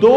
2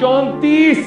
34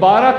12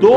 2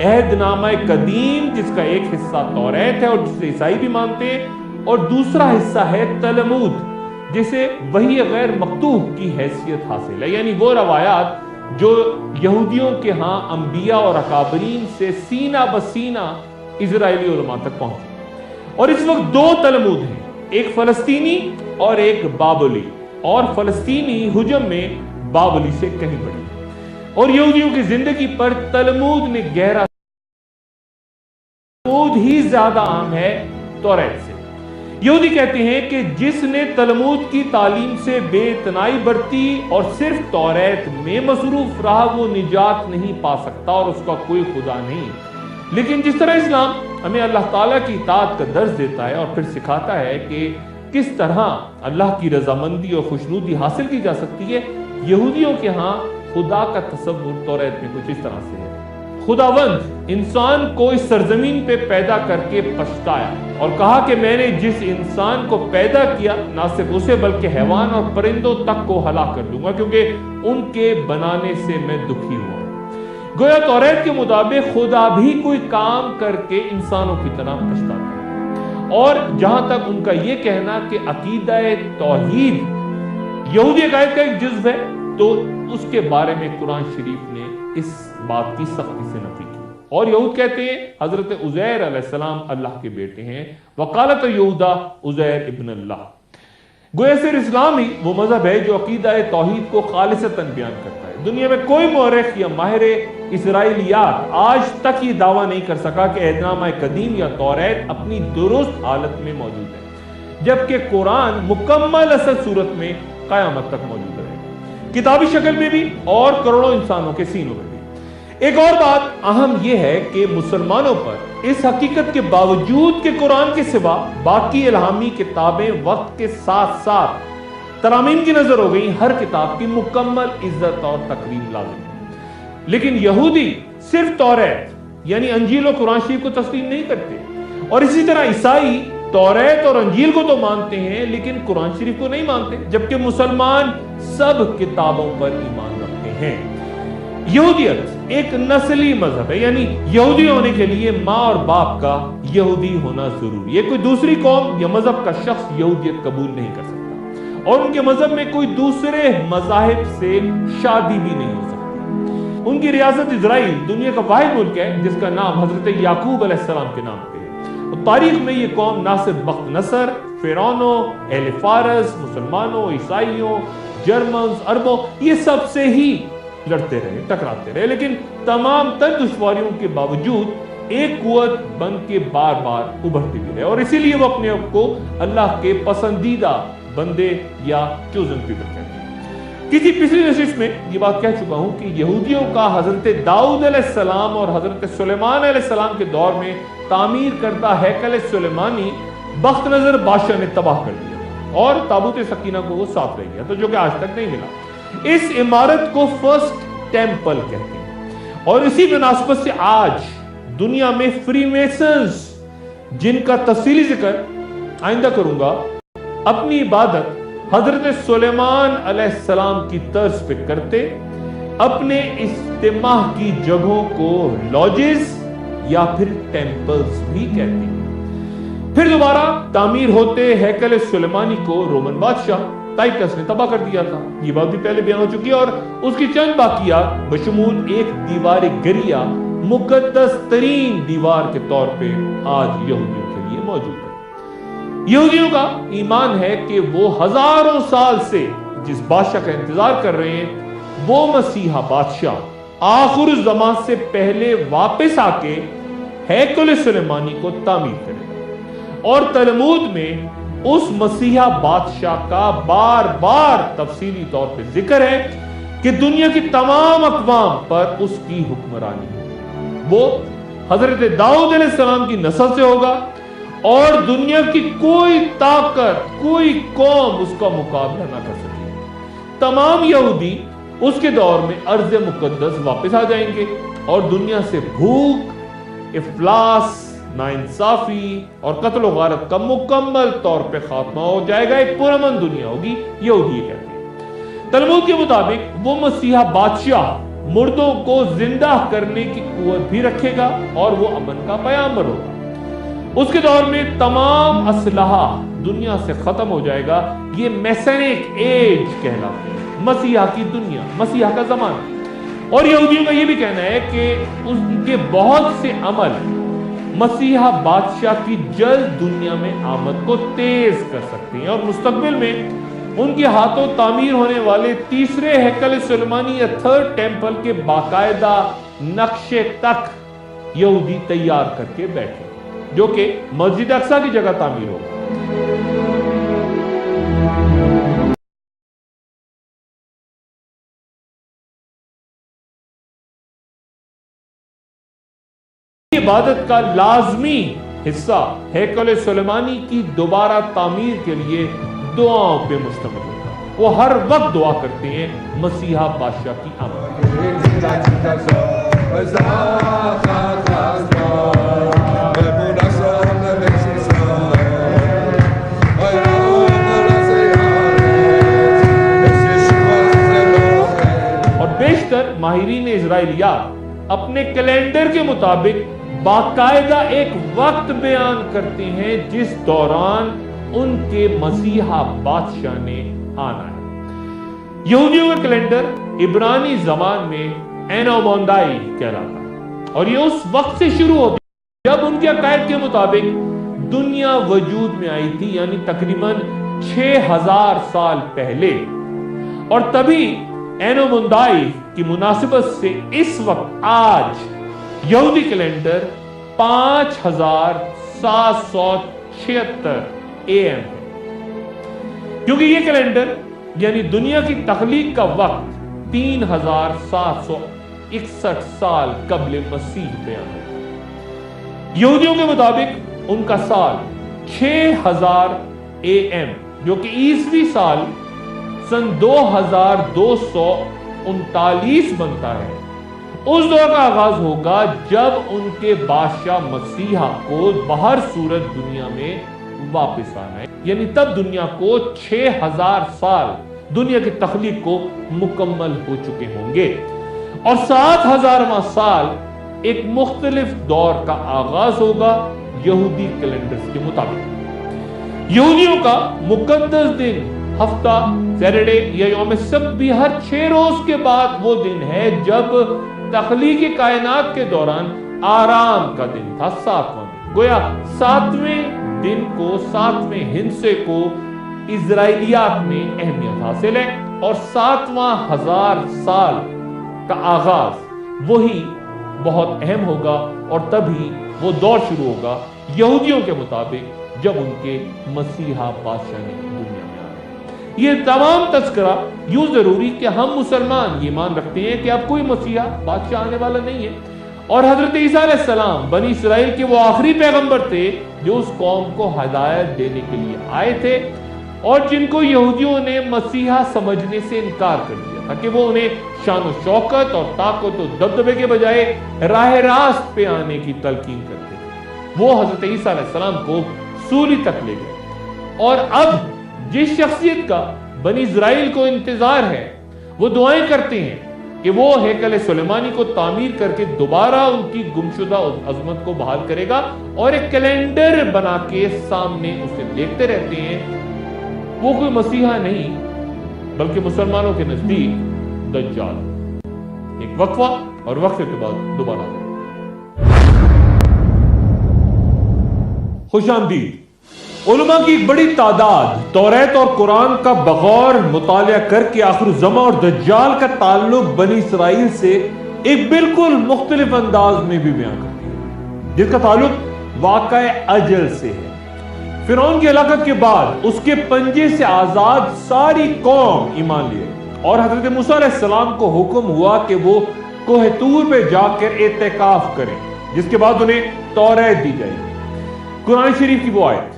عہد نامہ قدیم جس کا ایک حصہ توریت ہے اور جسے عیسائی بھی مانتے ہیں، اور دوسرا حصہ ہے تلمود جسے وحی غیر مکتوب کی حیثیت حاصل ہے، یعنی وہ روایات جو یہودیوں کے ہاں انبیاء اور اکابرین سے سینہ بسینہ اسرائیلی علماء تک پہنچی۔ اور اس وقت دو تلمود ہیں، ایک فلسطینی اور ایک بابلی، اور فلسطینی حجم میں بابلی سے کہیں بڑی، اور یہودیوں کی زندگی پر تلمود نے گہرا تلمود ہی زیادہ عام ہے توریت سے۔ یہودی کہتے ہیں کہ جس نے تلمود کی تعلیم سے بے اتنائی برتی اور صرف توریت میں مصروف رہا وہ نجات نہیں پا سکتا اور اس کا کوئی خدا نہیں۔ لیکن جس طرح اسلام ہمیں اللہ تعالیٰ کی اطاعت کا درس دیتا ہے اور پھر سکھاتا ہے کہ کس طرح اللہ کی رضامندی اور خوشنودی حاصل کی جا سکتی ہے، یہودیوں کے ہاں خدا کا تصور توریت میں کچھ اس طرح سے ہے۔ خداوند انسان کو اس سرزمین پہ پیدا کر کے پچھتایا اور کہا کہ میں نے جس انسان کو پیدا کیا نہ صرف اسے بلکہ حیوان اور پرندوں تک کو ہلاک کر دوں گا کیونکہ ان کے بنانے سے میں دکھی ہوا۔ گویا توریت کے مطابق خدا بھی کوئی کام کر کے انسانوں کی طرح پچھتاتا ہے، اور جہاں تک ان کا یہ کہنا کہ عقیدہ توحید یہودی عقائد کا ایک جزو ہے، تو اس کے بارے میں قرآن شریف نے اس بات کی سختی سے نفی کی، اور یہود کہتے ہیں حضرت عزیر علیہ السلام اللہ کے بیٹے ہیں، وقالت یہودا عزیر ابن اللہ۔ گویا صرف اسلام ہی وہ مذہب ہے جو عقیدہ توحید کو خالصتاً بیان کرتا ہے۔ دنیا میں کوئی مورخ یا ماہر اسرائیلیات آج تک یہ دعویٰ نہیں کر سکا کہ عہد نامہ قدیم یا توریت اپنی درست حالت میں موجود ہے، جبکہ قرآن مکمل اصل صورت میں قیامت تک موجود رہے گا، کتابی شکل میں بھی اور کروڑوں انسانوں کے سینوں میں بھی۔ ایک اور بات اہم یہ ہے کہ مسلمانوں پر اس حقیقت کے باوجود کہ قرآن کے سوا باقی الہامی کتابیں وقت کے ساتھ ساتھ ترامیم کی نظر ہو گئی، ہر کتاب کی مکمل عزت اور تکریم لازم ہے، لیکن یہودی صرف توریت یعنی انجیل و قرآن شریف کو تسلیم نہیں کرتے، اور اسی طرح عیسائی توریت اور انجیل کو تو مانتے ہیں لیکن قرآن شریف کو نہیں مانتے، جبکہ مسلمان سب کتابوں پر ایمان رکھتے ہیں۔ یہودیت ایک نسلی مذہب ہے، یعنی یہودی ہونے کے لیے ماں اور باپ کا یہودی ہونا ضروری ہے، کوئی دوسری قوم یا مذہب کا شخص یہودیت قبول نہیں کر سکتا، اور ان کے مذہب میں کوئی دوسرے مذاہب سے شادی بھی نہیں ہو سکتی۔ ان کی ریاست اسرائیل دنیا کا واحد ملک ہے جس کا نام حضرت یعقوب علیہ السلام کے نام پہ ہے، اور تاریخ میں یہ قوم نہ صرف بخت نصر، فرعونوں، اہل فارس، مسلمانوں، عیسائیوں، جرمنز، عربوں، یہ سب سے ہی لڑتے رہے، ٹکراتے رہے، لیکن تمام تر دشواریوں کے باوجود ایک قوت بن کے بار بار ابھرتے بھی رہے، اور اسی لیے وہ اپنے آپ کو اللہ کے پسندیدہ بندے یا چوزن پیپل کہتے ہیں۔ کسی پچھلی نشست میں یہ بات کہہ چکا ہوں کہ یہودیوں کا حضرت داؤد علیہ السلام اور حضرت سلیمان علیہ السلام کے دور میں تعمیر کردہ ہیکل سلیمانی بخت نظر بادشاہ نے تباہ کر دیا اور تابوت سکینہ کو وہ ساتھ رہ گیا، تو جو کہ آج تک نہیں ملا۔ اس عمارت کو فرسٹ ٹیمپل کہتے ہیں، اور اسی مناسبت سے آج دنیا میں فری میسنز، جن کا تفصیلی ذکر آئندہ کروں گا، اپنی عبادت حضرت سلیمان علیہ السلام کی طرز پہ کرتے، اپنے اجتماع کی جگہوں کو لاجز یا پھر ٹیمپلز بھی کہتے ہیں۔ پھر دوبارہ تعمیر ہوتے ہیکل سلیمانی کو رومن بادشاہ ٹائٹس نے تباہ کر دیا تھا، یہ بات بھی پہلے بیان ہو چکی ہے، اور اس کی چند باقیات بشمول ایک دیوار گریہ مقدس ترین دیوار کے طور پہ آج یہودیوں کے لیے موجود ہے۔ یہودیوں کا ایمان ہے کہ وہ ہزاروں سال سے جس بادشاہ کا انتظار کر رہے ہیں وہ مسیحا بادشاہ آخر الزمان سے پہلے واپس آ کے ہیکل سلیمانی کو تعمیر کرے گا، اور تلمود میں اس مسیحا بادشاہ کا بار بار تفصیلی طور پہ ذکر ہے کہ دنیا کی تمام اقوام پر اس کی حکمرانی ہے، وہ حضرت داؤد علیہ السلام کی نسل سے ہوگا، اور دنیا کی کوئی طاقت، کوئی قوم اس کا مقابلہ نہ کر سکے۔ تمام یہودی اس کے دور میں ارض مقدس واپس آ جائیں گے، اور دنیا سے بھوک، افلاس، ناانصافی اور قتل و غارت کا مکمل طور پہ خاتمہ ہو جائے گا، ایک پرامن دنیا ہوگی، یہودی کہتے ہیں۔ تلمود کے مطابق وہ مسیحا بادشاہ مردوں کو زندہ کرنے کی قوت بھی رکھے گا اور وہ امن کا پیامبر ہوگا۔ اس کے دور میں تمام اسلحہ دنیا سے ختم ہو جائے گا۔ یہ میسینک ایج کہلاتی ہے، مسیحا کی دنیا، مسیحا کا زمانہ۔ اور یہودیوں کا یہ بھی کہنا ہے کہ ان کے بہت سے عمل مسیحا بادشاہ کی جلد دنیا میں آمد کو تیز کر سکتے ہیں، اور مستقبل میں ان کے ہاتھوں تعمیر ہونے والے تیسرے ہیکل سلیمانی یا تھرڈ ٹیمپل کے باقاعدہ نقشے تک یہودی تیار کر کے بیٹھے، جو کہ مسجد اقصی کی جگہ تعمیر ہوگا۔ عبادت کا لازمی حصہ ہیکل سلیمانی کی دوبارہ تعمیر کے لیے دعاؤں پہ مشتمل ہوگا۔ وہ ہر وقت دعا کرتے ہیں مسیحا بادشاہ کی آمد۔ اور بیشتر ماہرین اسرائیلیات اپنے کیلنڈر کے مطابق باقاعدہ ایک وقت بیان کرتے ہیں جس دوران ان کے مسیحا بادشاہ نے آنا ہے۔ یہودیوں کا کیلنڈر عبرانی زبان میں اینو موندائی کہلاتا ہے، اور یہ اس وقت سے شروع ہوتی ہے جب ان کے عقائد کے مطابق دنیا وجود میں آئی تھی، یعنی تقریباً 6000 سال پہلے۔ اور تبھی اینو موندائی کی مناسبت سے اس وقت آج یہودی کیلنڈر 5776 AM ہے، کیونکہ یہ کیلنڈر یعنی دنیا کی تخلیق کا وقت 3761 سال قبل مسیح بیان ہے۔ یہودیوں کے مطابق ان کا سال 6000 AM، جو کہ عیسوی سال سن 2239 بنتا ہے، اس دور کا آغاز ہوگا جب ان کے بادشاہ مسیحا کو بہر صورت دنیا میں واپس آنا ہے، یعنی تب دنیا کو 6000 سال دنیا کی تخلیق کو مکمل ہو چکے ہوں گے، اور 7000واں سال ایک مختلف دور کا آغاز ہوگا یہودی کیلنڈر کے مطابق۔ یہودیوں کا مقدس دن ہفتہ، سیٹرڈے یا یوم سبت بھی ہر 6 روز کے بعد وہ دن ہے جب تخلیق کائنات کے دوران آرام کا دن تھا، 7واں دن۔ گویا 7ویں دن کو، 7ویں ہندسے کو اسرائیلیات میں اہمیت حاصل ہے، اور 7واں 1000 سال کا آغاز وہی بہت اہم ہوگا، اور تبھی وہ دور شروع ہوگا یہودیوں کے مطابق جب ان کے مسیحا بادشاہ نے دنیا میں آنا ہے۔ یہ تمام تذکرہ یوں ضروری کہ ہم مسلمان یہ مان رکھتے ہیں کہ اب کوئی مسیحا بادشاہ آنے والا نہیں ہے، اور حضرت عیسیٰ علیہ السلام بنی اسرائیل کے وہ آخری پیغمبر تھے جو اس قوم کو ہدایت دینے کے لیے آئے تھے، اور جن کو یہودیوں نے مسیحا سمجھنے سے انکار کر دیا تھا کہ وہ انہیں شان و شوکت اور طاقت و دبدبے کے بجائے راہ راست پہ آنے کی تلقین کرتے تھے۔ وہ حضرت عیسیٰ علیہ السلام کو سولی تک لے گئے، اور اب جس شخصیت کا بنی اسرائیل کو انتظار ہے وہ دعائیں کرتے ہیں کہ وہ ہیکل سلیمانی کو تعمیر کر کے دوبارہ ان کی گمشدہ عظمت کو بحال کرے گا، اور ایک کیلنڈر بنا کے سامنے اسے دیکھتے رہتے ہیں۔ وہ کوئی مسیحا نہیں بلکہ مسلمانوں کے نزدیک دجال۔ ایک وقفہ اور وقفے کے بعد دوبارہ خوش آمدید۔ علماء کی ایک بڑی تعداد توریت اور قرآن کا بغور مطالعہ کر کے آخر الزمان اور دجال کا تعلق بنی اسرائیل سے ایک بالکل مختلف انداز میں بھی بیان کرتی ہے، جس کا تعلق واقع اجل سے ہے۔ فرعون کی ہلاکت کے بعد اس کے پنجے سے آزاد ساری قوم ایمان لیے، اور حضرت موسیٰ علیہ السلام کو حکم ہوا کہ وہ کوہ طور پہ جا کر اعتکاف کریں، جس کے بعد انہیں توریت دی جائے گی، قرآن شریف کی وہ آیت۔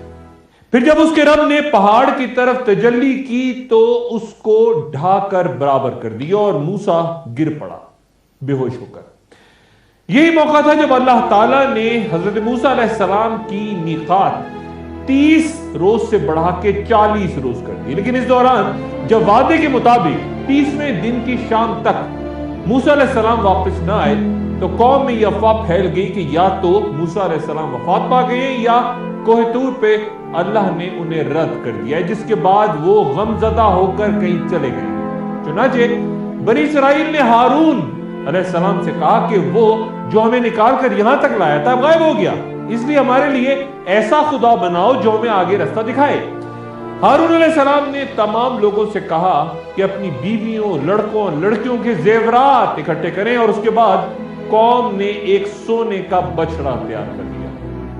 پھر جب اس کے رب نے پہاڑ کی طرف تجلی کی تو اس کو ڈھا کر برابر کر دیا، اور موسیٰ گر پڑا بے ہوش ہو کر۔ یہی موقع تھا جب اللہ تعالیٰ نے حضرت موسیٰ علیہ السلام کی میقات 30 روز سے بڑھا کے 40 روز کر دی، لیکن اس دوران جب وعدے کے مطابق 30ویں دن کی شام تک موسیٰ علیہ السلام واپس نہ آئے تو قوم میں یہ افواہ پھیل گئی کہ یا تو موسیٰ علیہ السلام وفات پا گئے یا کوہ طور پہ اللہ نے انہیں رد کر دیا، جس کے بعد وہ غم زدہ ہو کر کہیں چلے گئے۔ چنانچہ بنی اسرائیل نے ہارون علیہ السلام سے کہا کہ وہ جو ہمیں نکال کر یہاں تک لایا تھا غائب ہو گیا، اس لیے ہمارے لیے ایسا خدا بناؤ جو ہمیں آگے رستہ دکھائے۔ ہارون علیہ السلام نے تمام لوگوں سے کہا کہ اپنی بیویوں، لڑکوں، لڑکیوں کے زیورات اکٹھے کریں، اور اس کے بعد قوم نے ایک سونے کا بچڑا تیار کر دیا۔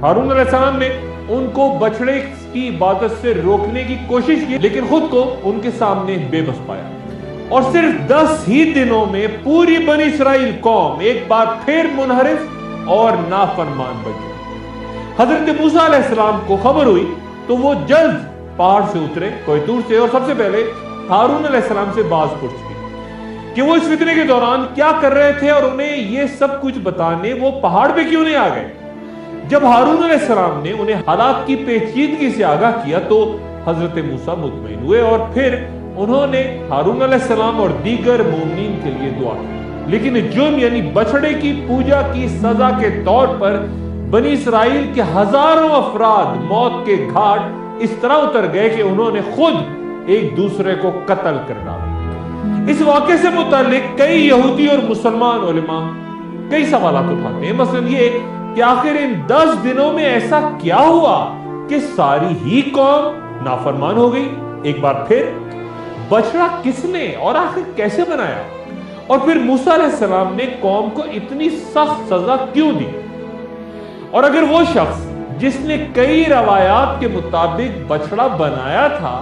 ہارون علیہ السلام نے ان کو بچڑے کی عبادت سے روکنے کی کوشش کی، لیکن خود کو ان کے سامنے بے بس پایا، اور صرف 10 ہی دنوں میں پوری بنی اسرائیل قوم ایک بار پھر منحرف اور نافرمان بن گئی۔ حضرت موسیٰ علیہ السلام کو خبر ہوئی تو وہ جلد پہاڑ سے اترے، کوہ طور سے، اور سب سے پہلے ہارون علیہ السلام سے باز پرس کی کہ وہ اس فتنے کے دوران کیا کر رہے تھے اور انہیں یہ سب کچھ بتانے وہ پہاڑ پہ کیوں نہیں آ گئے۔ جب ہارون علیہ السلام نے انہیں حالات کی پیچیدگی سے آگاہ کیا تو حضرت موسیٰ مطمئن ہوئے، اور پھر انہوں نے ہارون علیہ السلام اور دیگر مومنین کے لیے دعا کی۔ لیکن جرم یعنی بچڑے کی پوجا کی سزا کے طور پر بنی اسرائیل کے ہزاروں افراد موت کے گھاٹ اس طرح اتر گئے کہ انہوں نے خود ایک دوسرے کو قتل کر ڈالا۔ اس واقعے سے متعلق کئی یہودی اور مسلمان علماء کئی سوالات اٹھاتے ہیں، مثلا یہ کہ آخر ان 10 دنوں میں ایسا کیا ہوا کہ ساری ہی قوم نافرمان ہو گئی۔ ایک بار پھر بچڑا کس نے اور آخر کیسے بنایا، اور پھر موسیٰ علیہ السلام نے قوم کو اتنی سخت سزا کیوں دی، اور اگر وہ شخص جس نے کئی روایات کے مطابق بچڑا بنایا تھا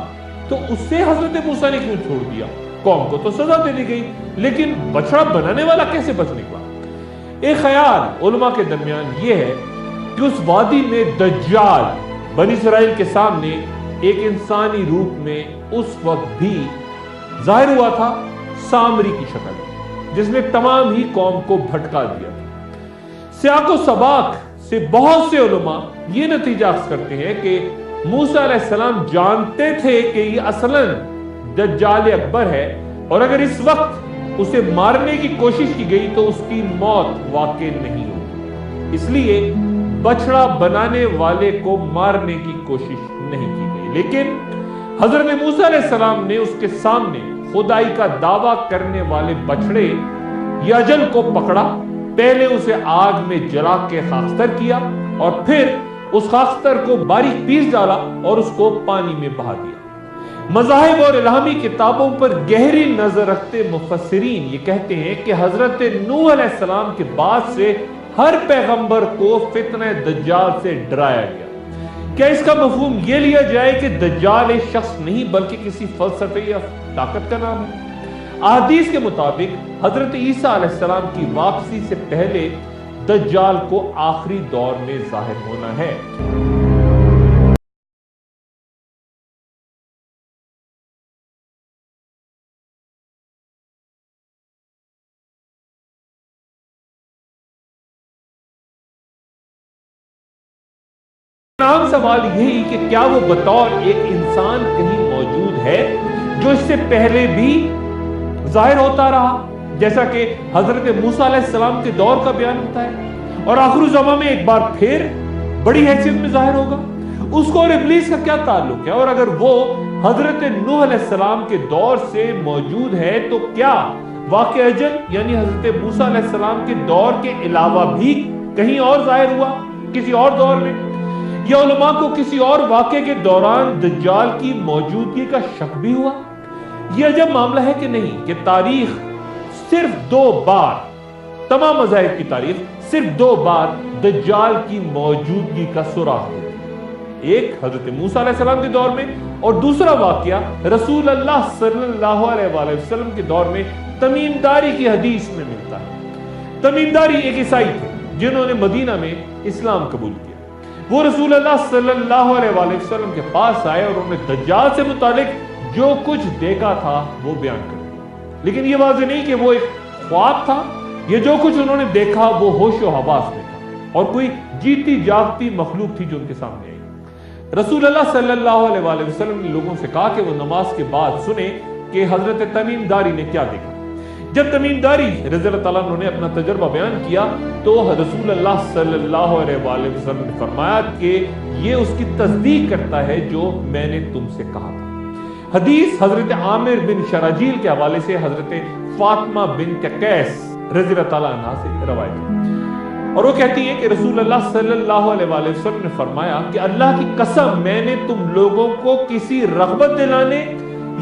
تو اس سے حضرت موسیٰ نے کیوں چھوڑ دیا؟ قوم کو تو سزا دے دی گئی، لیکن بچڑا بنانے والا کیسے بچ نکلا؟ ایک خیال علماء کے درمیان یہ ہے کہ اس وادی میں دجال بنی اسرائیل کے سامنے ایک انسانی روپ میں اس وقت بھی ظاہر ہوا تھا، سامری کی شکل، جس نے تمام ہی قوم کو بھٹکا دیا تھا۔ سیاق و سباق سے بہت سے علماء یہ نتیجہ اخذ کرتے ہیں کہ موسیٰ علیہ السلام جانتے تھے کہ یہ اصلاً دجال اکبر ہے، اور اگر اس وقت اسے مارنے کی کوشش کی گئی تو اس کی موت واقع نہیں ہوگی، اس لیے بچڑا بنانے والے کو مارنے کی کوشش نہیں کی گئی۔ لیکن حضرت موسیٰ علیہ السلام نے اس کے سامنے خدائی کا دعویٰ کرنے والے بچڑے یجل کو پکڑا، پہلے اسے آگ میں جلا کے خاکستر کیا، اور پھر اس خاکستر کو باریک پیس ڈالا اور اس کو پانی میں بہا دیا۔ مذاہب اور الہامی کتابوں پر گہری نظر رکھتے مفسرین یہ کہتے ہیں کہ حضرت نوح علیہ السلام کے بعد سے ہر پیغمبر کو فتنہ دجال سے ڈرایا گیا۔ کیا اس کا مفہوم یہ لیا جائے کہ دجال ایک شخص نہیں بلکہ کسی فلسفے یا طاقت کا نام ہے؟ احادیث کے مطابق حضرت عیسیٰ علیہ السلام کی واپسی سے پہلے دجال کو آخری دور میں ظاہر ہونا ہے۔ عام سوال یہی کہ کیا وہ بطور ایک انسان کہیں موجود ہے جو اس سے پہلے بھی ظاہر ہوتا رہا، جیسا کہ حضرت موسیٰ علیہ السلام کے دور کا بیان ہوتا ہے، اور آخر الزمان میں ایک بار پھر بڑی حیثیت میں ظاہر ہوگا؟ اس کو اور ابلیس کا کیا تعلق ہے؟ اور اگر وہ حضرت نوح علیہ السلام کے دور سے موجود ہے تو کیا واقع اجل یعنی حضرت موسیٰ علیہ السلام کے دور کے علاوہ بھی کہیں اور ظاہر ہوا، کسی اور دور میں؟ یا علماء کو کسی اور واقعے کے دوران دجال کی موجودگی کا شک بھی ہوا؟ یہ عجب معاملہ ہے کہ نہیں کہ تاریخ صرف 2 بار، تمام مذاہب کی تاریخ صرف 2 بار دجال کی موجودگی کا سراغ ہے، ایک حضرت موسیٰ علیہ السلام کے دور میں، اور دوسرا واقعہ رسول اللہ صلی اللہ علیہ وآلہ وسلم کے دور میں تمیم داری کی حدیث میں ملتا ہے۔ تمیم داری ایک عیسائی تھے جنہوں نے مدینہ میں اسلام قبول کیا۔ وہ رسول اللہ صلی اللہ علیہ وآلہ وسلم کے پاس آئے اور انہوں نے دجال سے متعلق جو کچھ دیکھا تھا وہ بیان کر دیا، لیکن یہ واضح نہیں کہ وہ ایک خواب تھا، یہ جو کچھ انہوں نے دیکھا وہ ہوش و حواس میں تھا، اور کوئی جیتی جاگتی مخلوق تھی جو ان کے سامنے آئی۔ رسول اللہ صلی اللہ علیہ وآلہ وسلم نے لوگوں سے کہا کہ وہ نماز کے بعد سنیں کہ حضرت تمیم داری نے کیا دیکھا۔ جب تمیم داری رضی اللہ تعالیٰ عنہ نے اپنا تجربہ بیان کیا تو رسول اللہ صلی اللہ علیہ وآلہ وسلم نے فرمایا کہ یہ اس کی تصدیق کرتا ہے جو میں نے تم سے کہا تھا۔ حدیث حضرت عامر بن شراجیل کے حوالے سے حضرت فاطمہ بنت قیس رضی اللہ تعالیٰ عنہ سے روایت ہے، اور وہ کہتی ہے کہ رسول اللہ صلی اللہ علیہ وآلہ وسلم نے فرمایا کہ اللہ کی قسم میں نے تم لوگوں کو کسی رغبت دلانے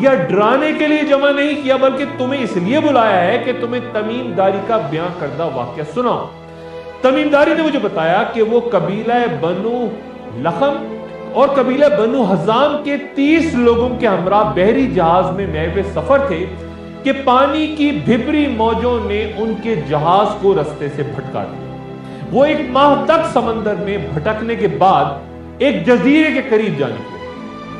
یا ڈرانے کے لیے جمع نہیں کیا، بلکہ تمہیں اس لیے بلایا ہے کہ تمہیں تمیم داری کا بیان کردہ واقعہ سناؤ۔ تمیم داری نے مجھے بتایا کہ وہ قبیلہ بنو لخم اور قبیلہ بنو حزام کے 30 لوگوں کے ہمراہ بحری جہاز میں محو سفر تھے کہ پانی کی بھپری موجوں نے ان کے جہاز کو رستے سے بھٹکا دیا۔ وہ 1 ماہ تک سمندر میں بھٹکنے کے بعد ایک جزیرے کے قریب جا نکلے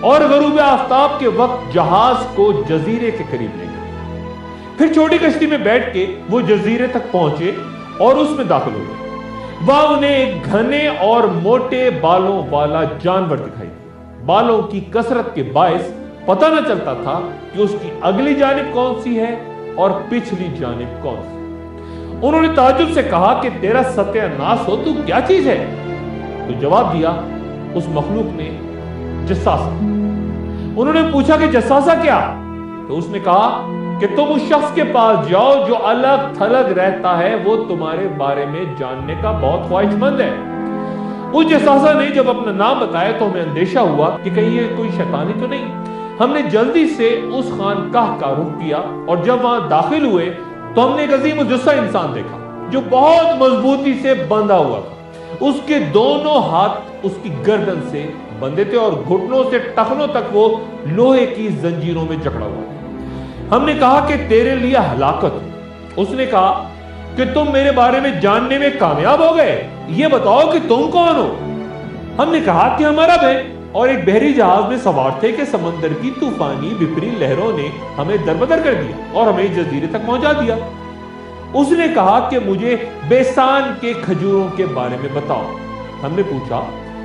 اور غروب آفتاب کے وقت جہاز کو جزیرے کے قریب لے گئے۔ پھر چھوٹی کشتی میں بیٹھ کے وہ جزیرے تک پہنچے اور اس میں داخل ہو گئے۔ وہاں انہیں ایک گھنے اور موٹے بالوں والا جانور دکھائی دیا۔ بالوں کی کثرت کے باعث پتہ نہ چلتا تھا کہ اس کی اگلی جانب کون سی ہے اور پچھلی جانب کون سی۔ انہوں نے تعجب سے کہا کہ تیرا ستیہ ناس ہو، تو کیا چیز ہے؟ تو جواب دیا اس مخلوق نے، جساسہ۔ انہوں نے پوچھا کہ جساسہ کیا؟ تو اس نے کہا کہ تم اس شخص کے پاس جاؤ جو الگ تھلگ رہتا ہے، وہ تمہارے بارے میں جاننے کا بہت خواہش مند ہے۔ اس جساسہ نے جب اپنا نام بتایا تو ہمیں اندیشہ ہوا کہ کہیں یہ کوئی شیطانی تو نہیں۔ ہم نے جلدی سے اس خانقاہ کا رخ کیا اور جب وہاں داخل ہوئے تو ہم نے ایک عظیم الجثہ انسان دیکھا جو بہت مضبوطی سے بندھا ہوا تھا۔ اس کے دونوں ہاتھ اس کی گردن سے بندے تھے اور گھٹنوں سے ٹخنوں تک وہ لوہے کی زنجیروں میں جکڑا ہوا تھا۔ ہم نے کہا کہ تیرے لیے ہلاکت۔ اس نے کہا کہ تم میرے بارے میں جاننے میں کامیاب ہو گئے، یہ بتاؤ کہ تم کون ہو؟ ہم نے کہا کہ ہم عرب ہیں اور ایک بحری جہاز میں سوار تھے کہ سمندر کی طوفانی بھپری لہروں نے ہمیں دربدر کر دیا اور ہمیں جزیرے تک پہنچا دیا۔ اس نے کہا کہ مجھے بیسان کے کھجوروں کے بارے میں بتاؤ۔ ہم نے پوچھا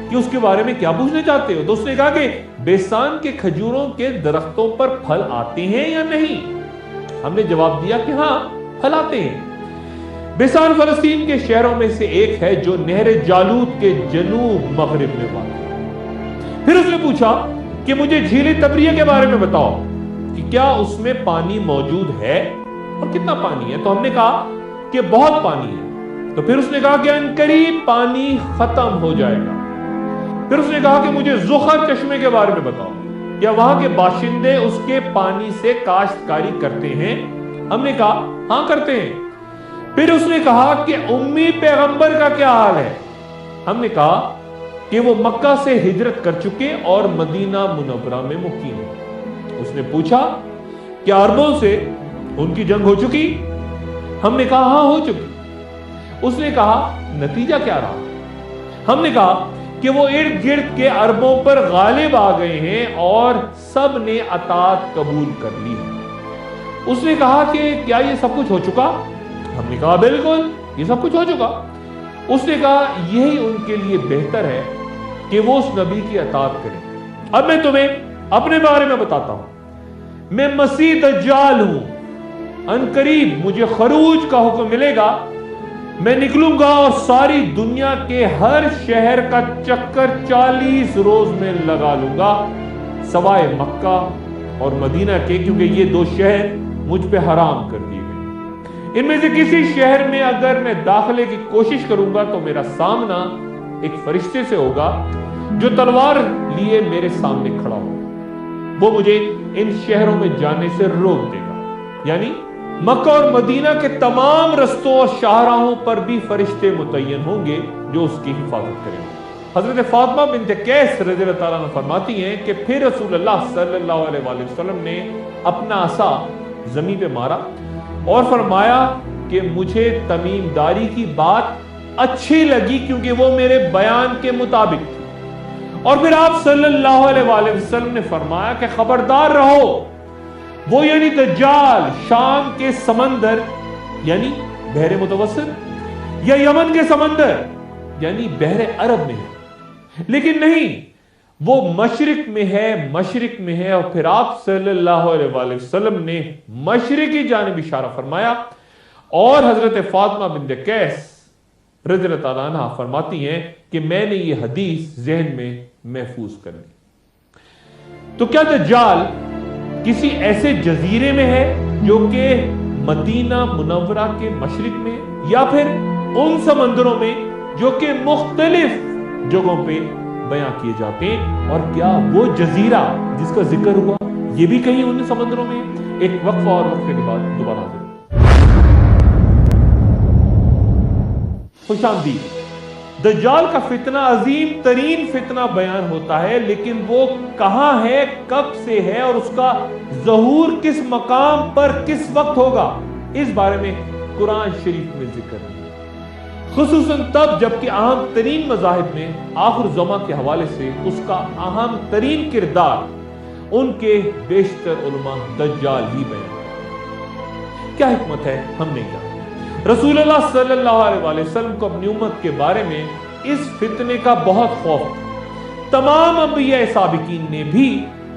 کہ اس کے بارے میں کیا پوچھنا چاہتے ہو؟ تو اس نے کہا کہ بیسان کے کھجوروں کے درختوں پر پھل آتے ہیں یا نہیں؟ ہم نے جواب دیا کہ ہاں، پھل آتے ہیں۔ بیسان فلسطین کے شہروں میں سے ایک ہے جو نہر جالوت کے جنوب مغرب میں واقع ہے۔ پھر اس نے پوچھا کہ مجھے جھیل تبریہ کے بارے میں بتاؤ کہ کیا اس میں پانی موجود ہے اور کتنا پانی ہے؟ تو ہم نے کہا کہ بہت پانی ہے۔ تو پھر اس نے کہا کہ عنقریب پانی ختم ہو جائے گا۔ پھر اس نے کہا کہ مجھے زخر چشمے کے بارے میں بتاؤ، کیا وہاں کے باشندے اس کے پانی سے کاشتکاری کرتے ہیں؟ ہم نے کہا ہاں کرتے ہیں۔ پھر اس نے کہا کہ امی پیغمبر کا کیا حال ہے؟ ہم نے کہا کہ وہ مکہ سے ہجرت کر چکے اور مدینہ منورہ میں مقیم ہیں۔ اس نے پوچھا کہ عربوں سے ان کی جنگ ہو چکی؟ ہم نے کہا ہاں ہو چکی۔ اس نے کہا نتیجہ کیا رہا؟ ہم نے کہا کہ وہ ارد گرد کے عربوں پر غالب آ گئے ہیں اور سب نے اطاعت قبول کر لی ہے۔ اس نے کہا کہ کیا یہ سب کچھ ہو چکا؟ ہم نے کہا بالکل، یہ سب کچھ ہو چکا۔ اس نے کہا یہی ان کے لیے بہتر ہے کہ وہ اس نبی کی اطاعت کریں۔ اب میں تمہیں اپنے بارے میں بتاتا ہوں۔ میں مسیح دجال ہوں۔ عنقریب مجھے خروج کا حکم ملے گا، میں نکلوں گا اور ساری دنیا کے ہر شہر کا چکر 40 روز میں لگا لوں گا، سوائے مکہ اور مدینہ کے، کیونکہ یہ 2 شہر مجھ پہ حرام کر دیے گئے۔ ان میں سے کسی شہر میں اگر میں داخلے کی کوشش کروں گا تو میرا سامنا ایک فرشتے سے ہوگا جو تلوار لیے میرے سامنے کھڑا ہوگا۔ وہ مجھے ان شہروں میں جانے سے روک دے گا، یعنی مکہ اور مدینہ کے تمام رستوں اور شاہراہوں پر بھی فرشتے متعین ہوں گے جو اس کی حفاظت کریں گے۔ حضرت فاطمہ بنت قیس رضی اللہ تعالیٰ عنہ فرماتی ہیں کہ پھر رسول اللہ صلی اللہ علیہ وآلہ وسلم نے اپنا عصا زمین پہ مارا اور فرمایا کہ مجھے تمیم داری کی بات اچھی لگی کیونکہ وہ میرے بیان کے مطابق تھی۔ اور پھر آپ صلی اللہ علیہ وآلہ وسلم نے فرمایا کہ خبردار رہو، وہ یعنی دجال شام کے سمندر یعنی بحر متوسط یا یمن کے سمندر یعنی بحر عرب میں ہے، لیکن نہیں، وہ مشرق میں ہے اور پھر آپ صلی اللہ علیہ وآلہ وسلم نے مشرق کی جانب اشارہ فرمایا، اور حضرت فاطمہ بنت قیس رضی اللہ تعالیٰ عنہ فرماتی ہیں کہ میں نے یہ حدیث ذہن میں محفوظ کر لی۔ تو کیا دجال کسی ایسے جزیرے میں ہے جو کہ مدینہ منورہ کے مشرق میں، یا پھر ان سمندروں میں جو کہ مختلف جگہوں پہ بیان کیے جاتے ہیں، اور کیا وہ جزیرہ جس کا ذکر ہوا یہ بھی کہیں ان سمندروں میں؟ ایک وقفہ اور وقفے کے بعد دوبارہ حاضر۔ خوش آمدید۔ دجال کا فتنہ عظیم ترین فتنہ بیان ہوتا ہے، لیکن وہ کہاں ہے، کب سے ہے، اور اس کا ظہور کس مقام پر کس وقت ہوگا، اس بارے میں قرآن شریف میں ذکر ہے، خصوصاً تب جبکہ اہم ترین مذاہب میں آخر الزمان کے حوالے سے اس کا اہم ترین کردار ان کے بیشتر علماء دجال ہی بیان کرتے ہیں۔ کیا حکمت ہے ہم نہیں جانتے۔ رسول اللہ صلی اللہ علیہ وآلہ وسلم کو اپنی امت کے بارے میں اس فتنے کا بہت خوف تھا۔ تمام انبیاء سابقین نے بھی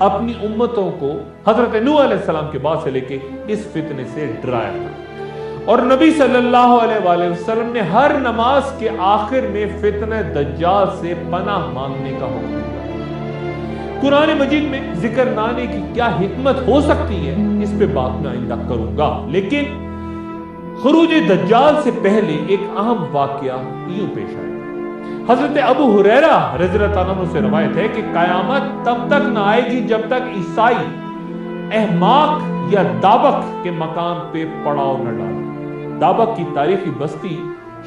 اپنی امتوں کو حضرت نوح علیہ السلام کے بعد سے لے کے اس فتنے سے ڈرایا تھا، اور نبی صلی اللہ علیہ وآلہ وسلم نے ہر نماز کے آخر میں فتنہ دجال سے پناہ مانگنے کا حکم دیا۔ قرآن مجید میں ذکر نہ آنے کی کیا حکمت ہو سکتی ہے، اس پہ بات میں آئندہ کروں گا، لیکن خروج دجال سے پہلے ایک اہم واقعہ یوں پیش آیا۔ حضرت ابو ہریرہ رضی اللہ تعالیٰ عنہ سے روایت ہے کہ قیامت تب تک نہ آئے گی جب تک عیسائی احماق یا دابق کے مقام پہ پڑاؤ نہ ڈالے۔ دابق کی تاریخی بستی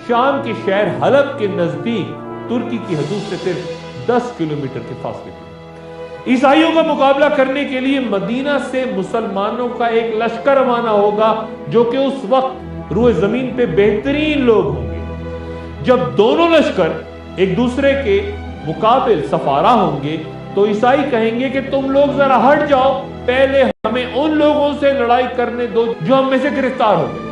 شام کے شہر حلب کے نزدیک ترکی کی حدود سے صرف 10 کلومیٹر کے فاصلے پر۔ عیسائیوں کا مقابلہ کرنے کے لیے مدینہ سے مسلمانوں کا ایک لشکر روانہ ہوگا جو کہ اس وقت روئے زمین پہ بہترین لوگ ہوں گے۔ جب دونوں لشکر ایک دوسرے کے مقابل سفارہ ہوں گے تو عیسائی کہیں گے کہ تم لوگ ذرا ہٹ جاؤ، پہلے ہمیں ان لوگوں سے لڑائی کرنے دو جو ہم میں سے گرفتار ہو گئے۔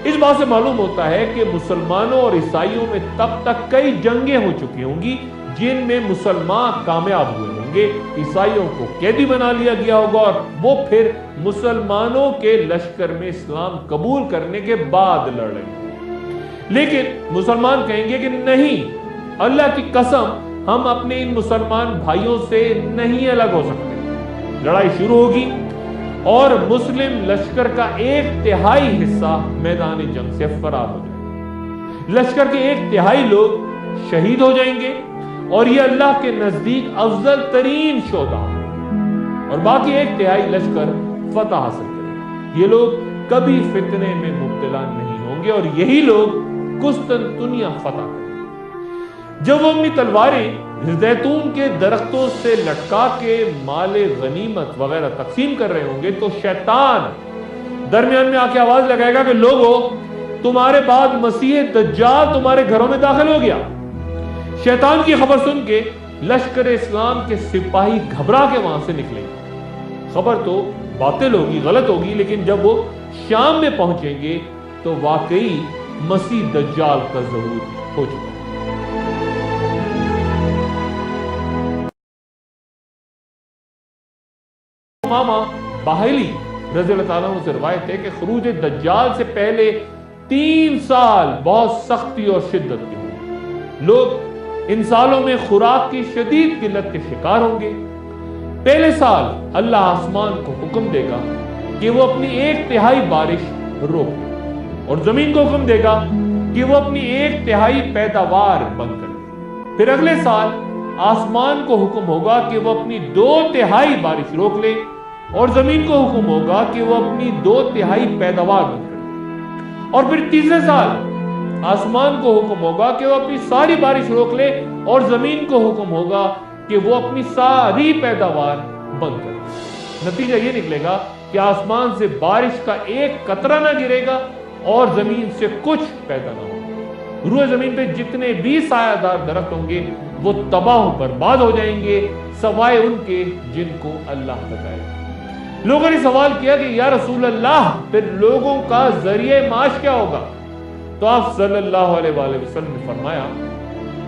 اس بات سے معلوم ہوتا ہے کہ مسلمانوں اور عیسائیوں میں تب تک کئی جنگیں ہو چکی ہوں گی جن میں مسلمان کامیاب ہوئے ہوں گے، عیسائیوں کو قیدی بنا لیا گیا ہوگا، اور وہ پھر مسلمانوں کے لشکر میں اسلام قبول کرنے کے بعد لڑیں گے۔ لیکن مسلمان کہیں گے کہ نہیں، اللہ کی قسم ہم اپنے ان مسلمان بھائیوں سے نہیں الگ ہو سکتے۔ لڑائی شروع ہوگی اور مسلم لشکر کا 1/3 حصہ میدان جنگ سے فرار ہو جائے گا۔ لشکر کے 1/3 لوگ شہید ہو جائیں گے، اور یہ اللہ کے نزدیک افضل ترین شہداء، اور باقی 1/3 لشکر فتح حاصل کریں۔ یہ لوگ کبھی فتنے میں مبتلا نہیں ہوں گے، اور یہی لوگ قسطنطنیہ فتح کریں گے۔ جب وہ اپنی تلواریں زیتون کے درختوں سے لٹکا کے مال غنیمت وغیرہ تقسیم کر رہے ہوں گے تو شیطان درمیان میں آ کے آواز لگائے گا کہ لوگو، تمہارے بعد مسیح دجال تمہارے گھروں میں داخل ہو گیا۔ شیطان کی خبر سن کے لشکر اسلام کے سپاہی گھبرا کے وہاں سے نکلیں گے۔ خبر تو باطل ہوگی، غلط ہوگی، لیکن جب وہ شام میں پہنچیں گے تو واقعی مسیح دجال کا ظہور ہو چکا۔ امامہ باہلی رضی اللہ تعالیٰ عنہ سے روایت ہے کہ خروج دجال سے پہلے 3 سال بہت سختی اور شدت کے ہوں گے۔ لوگ ان سالوں میں خوراک کی شدید قلت کے شکار ہوں گے۔ پہلے سال اللہ آسمان کو حکم دے گا کہ وہ اپنی 1/3 بارش روک دے، اور زمین کو حکم دے گا کہ وہ اپنی 1/3 پیداوار بند کر دے۔ پھر اگلے سال آسمان کو حکم ہوگا کہ وہ اپنی 2/3 بارش روک لے، اور زمین کو حکم ہوگا کہ وہ اپنی 2/3 پیداوار بند کر دے۔ اور پھر تیسرے سال آسمان کو حکم ہوگا کہ وہ اپنی ساری بارش روک لے، اور زمین کو حکم ہوگا کہ وہ اپنی ساری پیداوار بند کر دے۔ نتیجہ یہ نکلے گا کہ آسمان سے بارش کا ایک قطرہ نہ گرے گا اور زمین سے کچھ پیدا نہ ہوگا۔ روئے زمین پہ جتنے بھی سایہ دار درخت ہوں گے وہ تباہ و برباد ہو جائیں گے، سوائے ان کے جن کو اللہ بتائے گا۔ لوگوں نے سوال کیا کہ یا رسول اللہ، پھر لوگوں کا ذریعہ معاش کیا ہوگا؟ تو آپ صلی اللہ علیہ وآلہ وسلم نے فرمایا